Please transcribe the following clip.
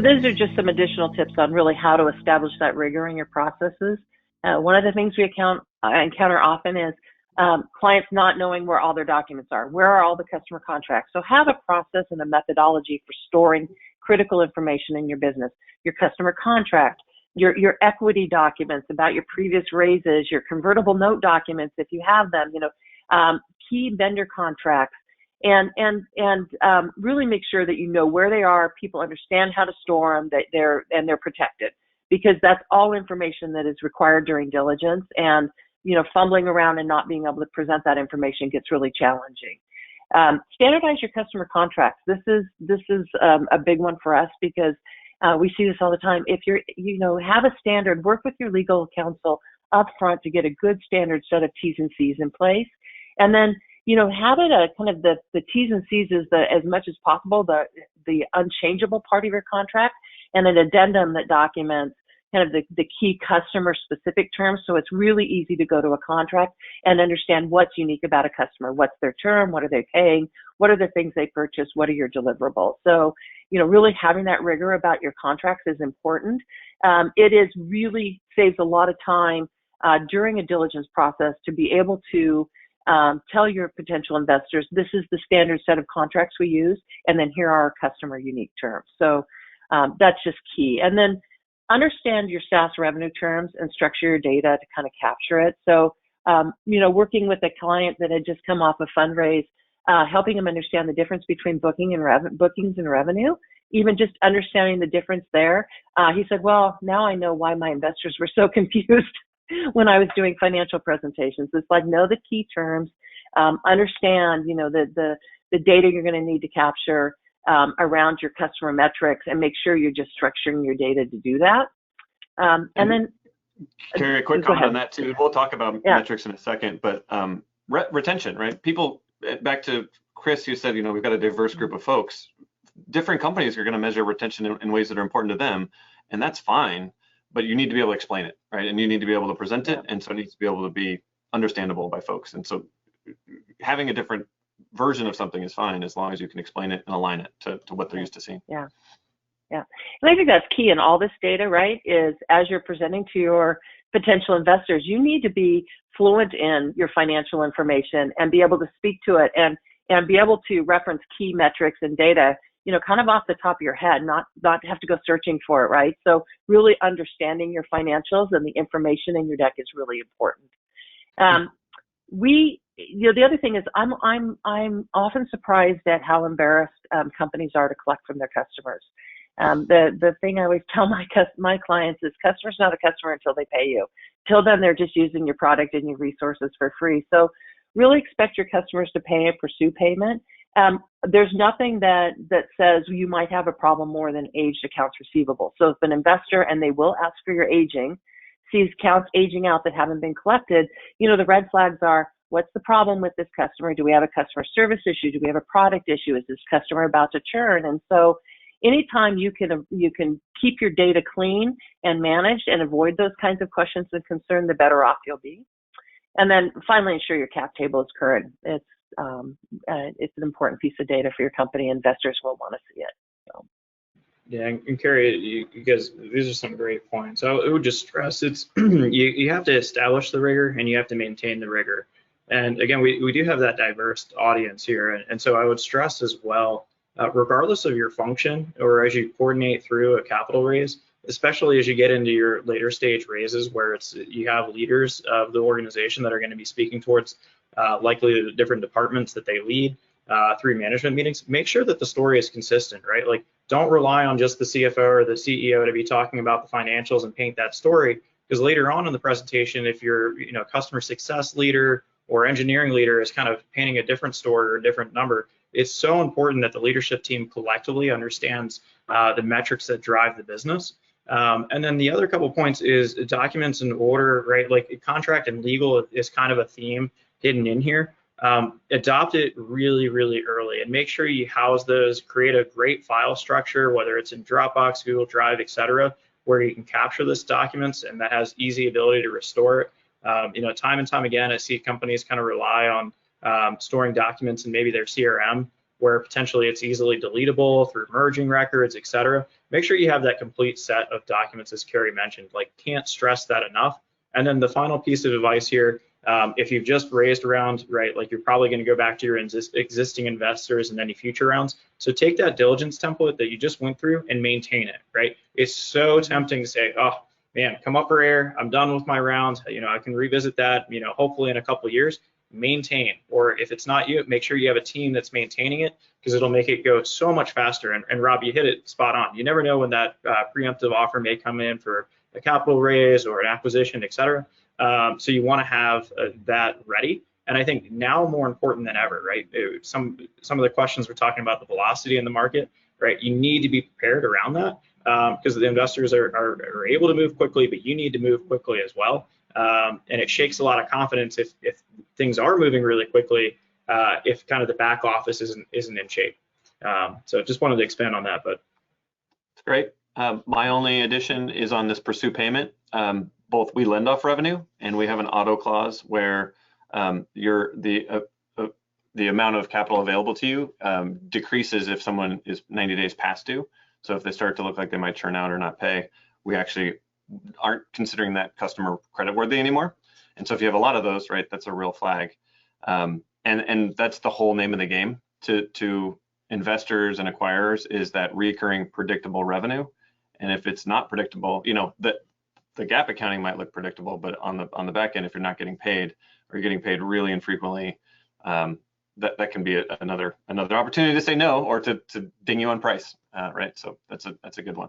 So those are just some additional tips on really how to establish that rigor in your processes. One of the things we encounter often is clients not knowing where all their documents are. Where are all the customer contracts? So have a process and a methodology for storing critical information in your business. Your customer contract, your equity documents about your previous raises, your convertible note documents if you have them, key vendor contracts, and really make sure that you know where they are, people understand how to store them, that they're protected, because that's all information that is required during diligence. And fumbling around and not being able to present that information gets really challenging. Standardize your customer contracts. This is a big one for us, because we see this all the time. If have a standard, work with your legal counsel up front to get a good standard set of T's and C's in place, and then have it a kind of the T's and C's is as much as possible the unchangeable part of your contract, and an addendum that documents kind of the key customer specific terms. So it's really easy to go to a contract and understand what's unique about a customer. What's their term? What are they paying? What are the things they purchase? What are your deliverables? So, really having that rigor about your contracts is important. It really saves a lot of time during a diligence process to be able to tell your potential investors, this is the standard set of contracts we use, and then here are our customer unique terms. So that's just key. And then understand your SaaS revenue terms and structure your data to kind of capture it. So, working with a client that had just come off a fundraise, helping them understand the difference between bookings and revenue, even just understanding the difference there. He said, well, now I know why my investors were so confused when I was doing financial presentations. It's like, know the key terms, understand, the data you're going to need to capture around your customer metrics, and make sure you're just structuring your data to do that. And then, Kari, a quick comment on that too. We'll talk about metrics in a second, but retention, right? People, back to Chris, who said, we've got a diverse group of folks. Different companies are going to measure retention in ways that are important to them, and that's fine. But you need to be able to explain it, right? And you need to be able to present it, and so it needs to be able to be understandable by folks. And so having a different version of something is fine, as long as you can explain it and align it to what they're used to seeing. Yeah. And I think that's key in all this data, right, is as you're presenting to your potential investors, you need to be fluent in your financial information and be able to speak to it and be able to reference key metrics and data, kind of off the top of your head, not have to go searching for it, right? So really understanding your financials and the information in your deck is really important. The other thing is I'm often surprised at how embarrassed companies are to collect from their customers. The thing I always tell my clients is, customer's not a customer until they pay you. Till then, they're just using your product and your resources for free. So really expect your customers to pay and pursue payment. There's nothing that says you might have a problem more than aged accounts receivable. So if an investor, and they will ask for your aging, sees accounts aging out that haven't been collected, the red flags are, what's the problem with this customer? Do we have a customer service issue? Do we have a product issue? Is this customer about to churn? And so anytime you can keep your data clean and managed and avoid those kinds of questions and concern, the better off you'll be. And then finally, ensure your cap table is current. It's an important piece of data for your company. Investors will want to see it. So. Yeah, and Kari, you guys, these are some great points. I would just stress it's you have to establish the rigor, and you have to maintain the rigor. And again, we do have that diverse audience here, and so I would stress as well, regardless of your function or as you coordinate through a capital raise, especially as you get into your later stage raises where you have leaders of the organization that are going to be speaking towards likely the different departments that they lead through management meetings, make sure that the story is consistent, right? Like, don't rely on just the CFO or the CEO to be talking about the financials and paint that story, because later on in the presentation, if your customer success leader or engineering leader is kind of painting a different story or a different number, it's so important that the leadership team collectively understands the metrics that drive the business. And then the other couple points is documents in order, right? Like contract and legal is kind of a theme hidden in here. Adopt it really, really early and make sure you house those, create a great file structure, whether it's in Dropbox, Google Drive, etc., where you can capture this documents and that has easy ability to restore it. Time and time again, I see companies kind of rely on storing documents in maybe their CRM, where potentially it's easily deletable through merging records, et cetera. Make sure you have that complete set of documents, as Kari mentioned. Like, can't stress that enough. And then the final piece of advice here, if you've just raised a round, right, like you're probably going to go back to your existing investors in any future rounds. So take that diligence template that you just went through and maintain it, right? It's so tempting to say, oh man, come up for air, I'm done with my round, I can revisit that, hopefully in a couple of years. Maintain, or if it's not you, make sure you have a team that's maintaining it, because it'll make it go so much faster. And Rob, you hit it spot on. You never know when that preemptive offer may come in for a capital raise or an acquisition, et cetera. So you want to have that ready. And I think now more important than ever, right? Some of the questions we're talking about, the velocity in the market, right? You need to be prepared around that, because the investors are able to move quickly, but you need to move quickly as well. And it shakes a lot of confidence if things are moving really quickly, if kind of the back office isn't in shape. So just wanted to expand on that, but. It's great. My only addition is on this pursue payment. Both we lend off revenue and we have an auto clause where the amount of capital available to you decreases if someone is 90 days past due. So if they start to look like they might churn out or not pay, we actually aren't considering that customer creditworthy anymore. And so if you have a lot of those, right, that's a real flag. And that's the whole name of the game to investors and acquirers, is that recurring predictable revenue. And if it's not predictable, the GAAP accounting might look predictable, but on the back end, if you're not getting paid or you're getting paid really infrequently, that can be another opportunity to say no, or to ding you on price, right? So that's a good one.